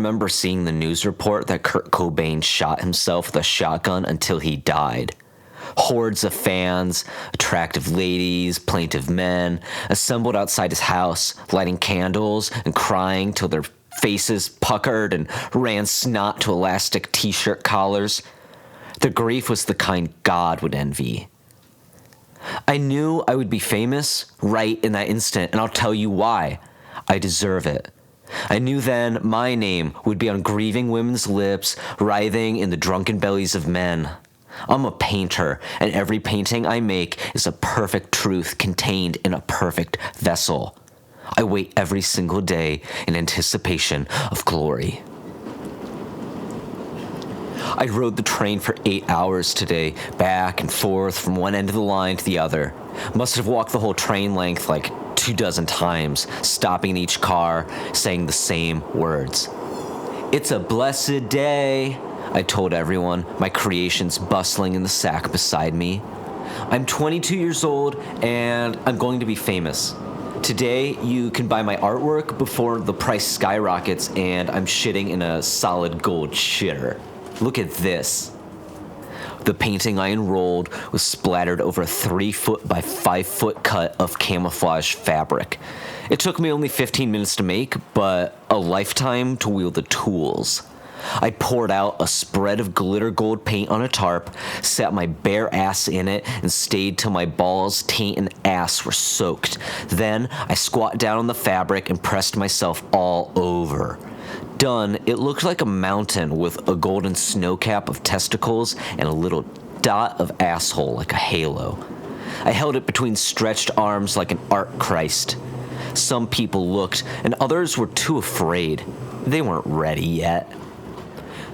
remember seeing the news report that Kurt Cobain shot himself with a shotgun until he died. Hordes of fans, attractive ladies, plaintive men, assembled outside his house, lighting candles and crying till their faces puckered and ran snot to elastic t-shirt collars. The grief was the kind God would envy. I knew I would be famous right in that instant, and I'll tell you why. I deserve it. I knew then my name would be on grieving women's lips, writhing in the drunken bellies of men. I'm a painter, and every painting I make is a perfect truth contained in a perfect vessel. I wait every single day in anticipation of glory. I rode the train for 8 hours today, back and forth from one end of the line to the other. Must have walked the whole train length like 24 times, stopping in each car, saying the same words. It's a blessed day, I told everyone, my creations bustling in the sack beside me. I'm 22 years old, and I'm going to be famous. Today, you can buy my artwork before the price skyrockets, and I'm shitting in a solid gold shitter. Look at this. The painting I enrolled was splattered over a 3-foot by 5-foot cut of camouflage fabric. It took me only 15 minutes to make, but a lifetime to wield the tools. I poured out a spread of glitter gold paint on a tarp, sat my bare ass in it, and stayed till my balls, taint, and ass were soaked. Then I squat down on the fabric and pressed myself all over. Done, it looked like a mountain with a golden snowcap of testicles and a little dot of asshole like a halo. I held it between stretched arms like an art Christ. Some people looked, and others were too afraid. They weren't ready yet.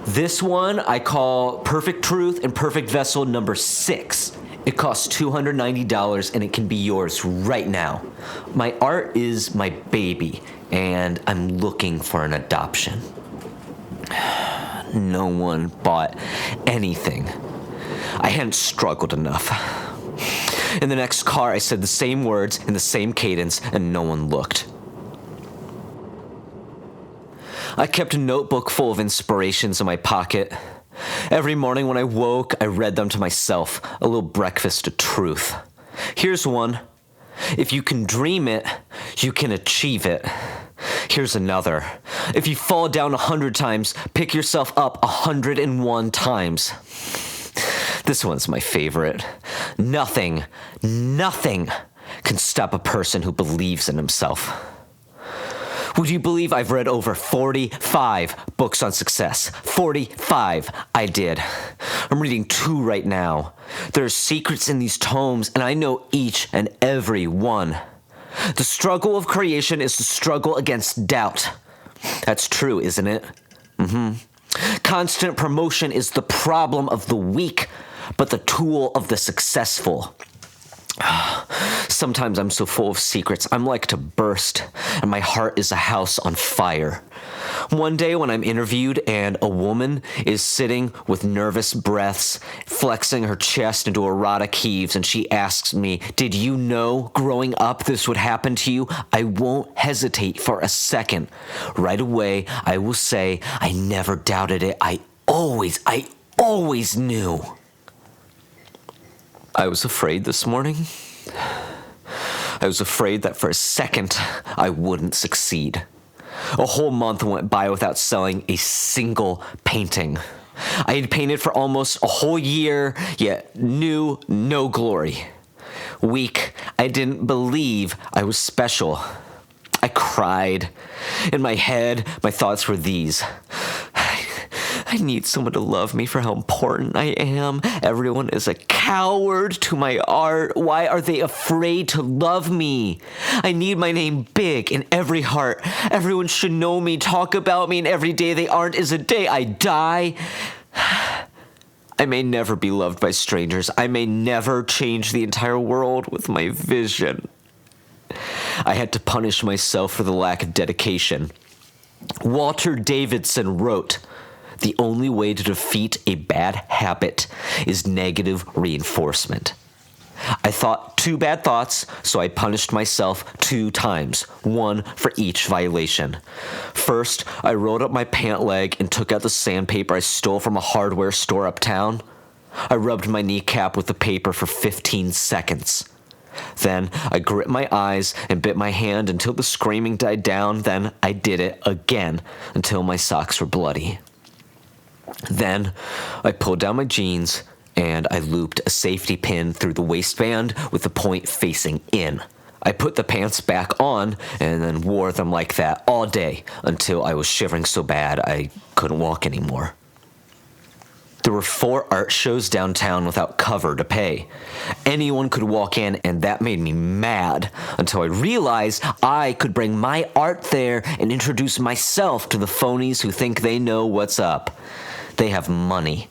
This one I call Perfect Truth and Perfect Vessel number 6. It costs $290 and it can be yours right now. My art is my baby, and I'm looking for an adoption. No one bought anything. I hadn't struggled enough. In the next car, I said the same words in the same cadence, and no one looked. I kept a notebook full of inspirations in my pocket. Every morning when I woke, I read them to myself, a little breakfast of truth. Here's one. If you can dream it, you can achieve it. Here's another. If you fall down 100 times, pick yourself up 101 times. This one's my favorite. Nothing can stop a person who believes in himself. Would you believe I've read over 45 books on success? 45, I did. I'm reading 2 right now. There are secrets in these tomes, and I know each and every one. The struggle of creation is the struggle against doubt. That's true, isn't it? Constant promotion is the problem of the weak, but the tool of the successful. Sometimes I'm so full of secrets, I'm like to burst, and my heart is a house on fire. One day when I'm interviewed and a woman is sitting with nervous breaths, flexing her chest into erotic heaves, and she asks me, "Did you know growing up this would happen to you?" I won't hesitate for a second. Right away, I will say, I never doubted it. I always knew. I was afraid this morning. I was afraid that for a second, I wouldn't succeed. A whole month went by without selling a single painting. I had painted for almost a whole year, yet knew no glory. Weak, I didn't believe I was special. I cried. In my head, my thoughts were these. I need someone to love me for how important I am. Everyone is a coward to my art. Why are they afraid to love me? I need my name big in every heart. Everyone should know me, talk about me, and every day they aren't is a day I die. I may never be loved by strangers. I may never change the entire world with my vision. I had to punish myself for the lack of dedication. Walter Davidson wrote, "The only way to defeat a bad habit is negative reinforcement." I thought 2 bad thoughts, so I punished myself 2 times, 1 for each violation. First, I rolled up my pant leg and took out the sandpaper I stole from a hardware store uptown. I rubbed my kneecap with the paper for 15 seconds. Then I grit my eyes and bit my hand until the screaming died down. Then I did it again until my socks were bloody. Then I pulled down my jeans and I looped a safety pin through the waistband with the point facing in. I put the pants back on and then wore them like that all day until I was shivering so bad I couldn't walk anymore. There were 4 art shows downtown without cover to pay. Anyone could walk in, and that made me mad until I realized I could bring my art there and introduce myself to the phonies who think they know what's up. They have money.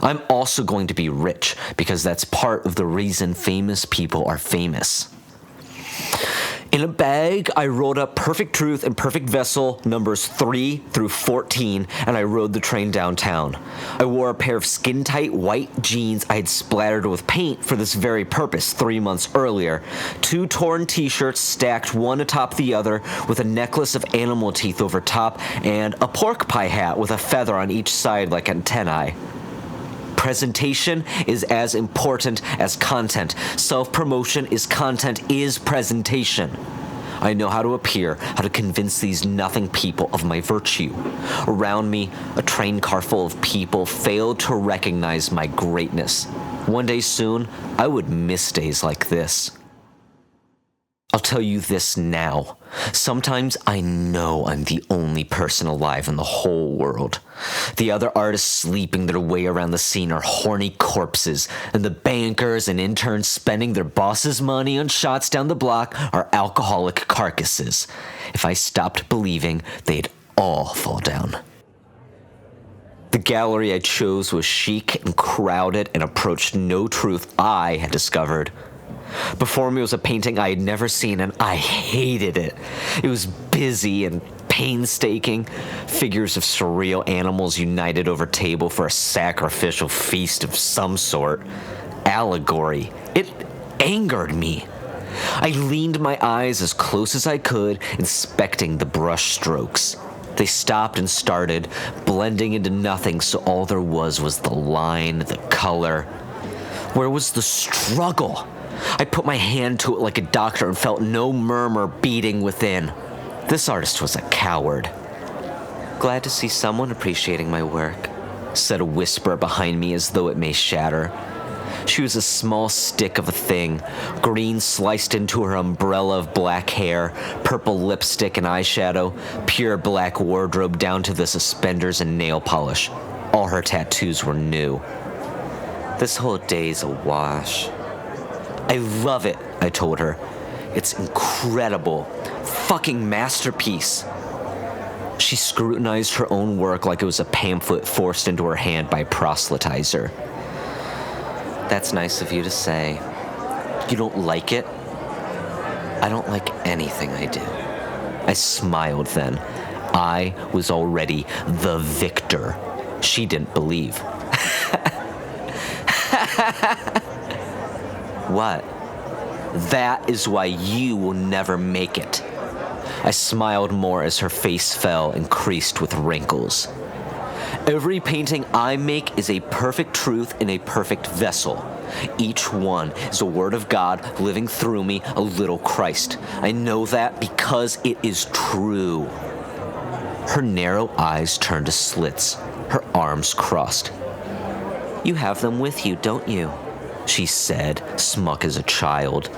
I'm also going to be rich because that's part of the reason famous people are famous. In a bag, I rolled up Perfect Truth and Perfect Vessel numbers 3 through 14, and I rode the train downtown. I wore a pair of skin-tight white jeans I had splattered with paint for this very purpose 3 months earlier, 2 torn t-shirts stacked one atop the other with a necklace of animal teeth over top, and a pork pie hat with a feather on each side like antennae. Presentation is as important as content. Self-promotion is content is presentation. I know how to appear, how to convince these nothing people of my virtue. Around me, a train car full of people failed to recognize my greatness. One day soon, I would miss days like this. I'll tell you this now. Sometimes I know I'm the only person alive in the whole world. The other artists sleeping their way around the scene are horny corpses, and the bankers and interns spending their boss's money on shots down the block are alcoholic carcasses. If I stopped believing, they'd all fall down. The gallery I chose was chic and crowded and approached no truth I had discovered. Before me was a painting I had never seen, and I hated it. It was busy and painstaking. Figures of surreal animals united over table for a sacrificial feast of some sort. Allegory. It angered me. I leaned my eyes as close as I could, inspecting the brush strokes. They stopped and started, blending into nothing, so all there was the line, the color. Where was the struggle? I put my hand to it like a doctor and felt no murmur beating within. This artist was a coward. "Glad to see someone appreciating my work," said a whisper behind me as though it may shatter. She was a small stick of a thing, green sliced into her umbrella of black hair, purple lipstick and eyeshadow, pure black wardrobe down to the suspenders and nail polish. All her tattoos were new. "This whole day's a wash." "I love it," I told her. "It's incredible. Fucking masterpiece." She scrutinized her own work like it was a pamphlet forced into her hand by a proselytizer. "That's nice of you to say. You don't like it?" "I don't like anything I do." I smiled then. I was already the victor. She didn't believe. "What?" "That is why you will never make it." I smiled more as her face fell and creased with wrinkles. "Every painting I make is a perfect truth in a perfect vessel. Each one is a word of God living through me, a little Christ. I know that because it is true." Her narrow eyes turned to slits, her arms crossed. "You have them with you, don't you?" she said, smug as a child.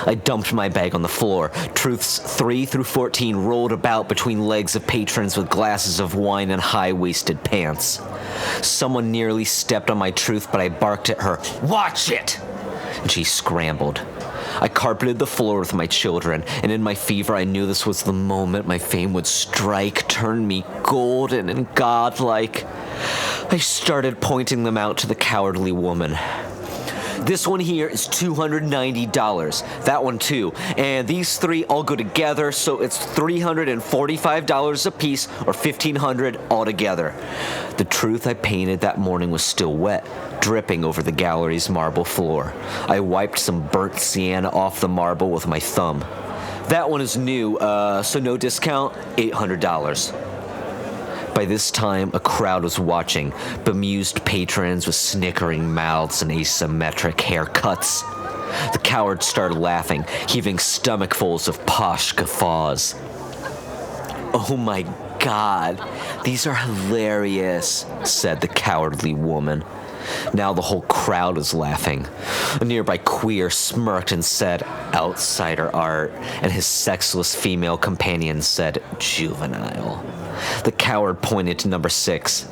I dumped my bag on the floor. Truths 3 through 14 rolled about between legs of patrons with glasses of wine and high-waisted pants. Someone nearly stepped on my truth, but I barked at her, "Watch it!" and she scrambled. I carpeted the floor with my children, and in my fever I knew this was the moment my fame would strike, turn me golden and godlike. I started pointing them out to the cowardly woman. This one here is $290. That one too. And these three all go together, so it's $345 a piece, or $1,500 altogether. The truth I painted that morning was still wet, dripping over the gallery's marble floor. I wiped some burnt sienna off the marble with my thumb. That one is new, so no discount, $800. By this time, a crowd was watching, bemused patrons with snickering mouths and asymmetric haircuts. The coward started laughing, heaving stomachfuls of posh guffaws. "Oh my God, these are hilarious," said the cowardly woman. Now the whole crowd was laughing. A nearby queer smirked and said, "Outsider art," and his sexless female companion said, "Juvenile." The coward pointed to number 6.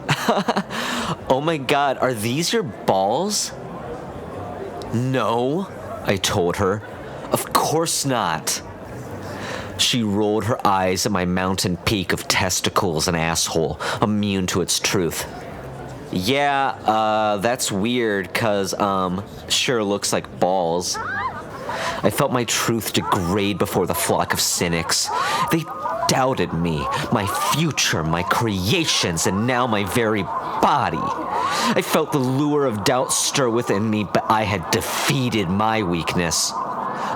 "Oh my God, are these your balls?" "No," I told her. "Of course not." She rolled her eyes at my mountain peak of testicles and asshole, immune to its truth. "Yeah, that's weird, 'cause, sure looks like balls." I felt my truth degrade before the flock of cynics. They doubted me, my future, my creations, and now my very body. I felt the lure of doubt stir within me, but I had defeated my weakness.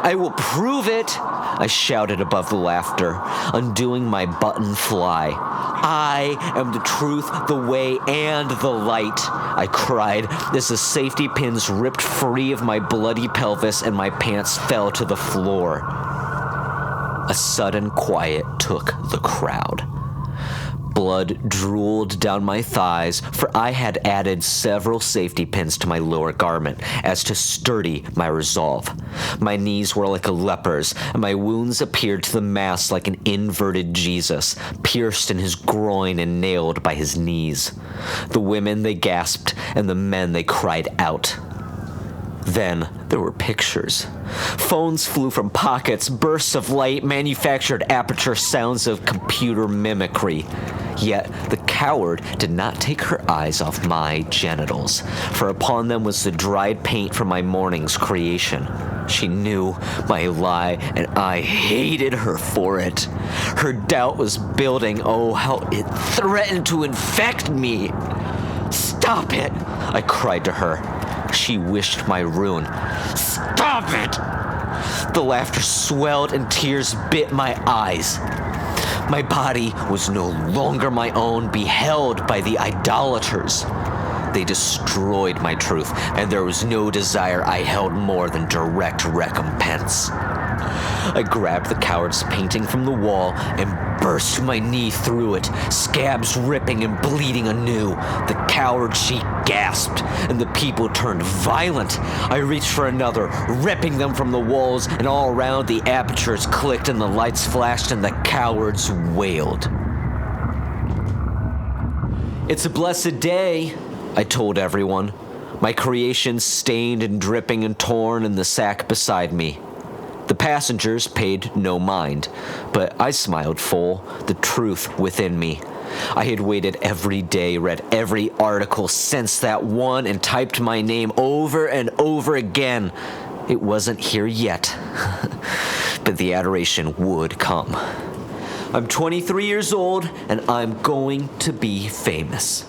"I will prove it," I shouted above the laughter, undoing my button fly. "I am the truth, the way, and the light," I cried as the safety pins ripped free of my bloody pelvis and my pants fell to the floor. A sudden quiet took the crowd. Blood drooled down my thighs, for I had added several safety pins to my lower garment as to sturdy my resolve. My knees were like a leper's, and my wounds appeared to the mass like an inverted Jesus, pierced in his groin and nailed by his knees. The women, they gasped, and the men, they cried out. Then there were pictures. Phones flew from pockets, bursts of light, manufactured aperture sounds of computer mimicry. Yet the coward did not take her eyes off my genitals, for upon them was the dried paint from my morning's creation. She knew my lie, and I hated her for it. Her doubt was building. Oh, how it threatened to infect me. "Stop it!" I cried to her. She wished my ruin. "Stop it!" The laughter swelled and tears bit my eyes. My body was no longer my own, beheld by the idolaters. They destroyed my truth, and there was no desire I held more than direct recompense. I grabbed the coward's painting from the wall and burst my knee through it, scabs ripping and bleeding anew. The coward, she gasped, and the people turned violent. I reached for another, ripping them from the walls, and all around the apertures clicked and the lights flashed and the cowards wailed. "It's a blessed day," I told everyone, my creation stained and dripping and torn in the sack beside me. The passengers paid no mind, but I smiled full, the truth within me. I had waited every day, read every article since that one, and typed my name over and over again. It wasn't here yet, but the adoration would come. I'm 23 years old, and I'm going to be famous.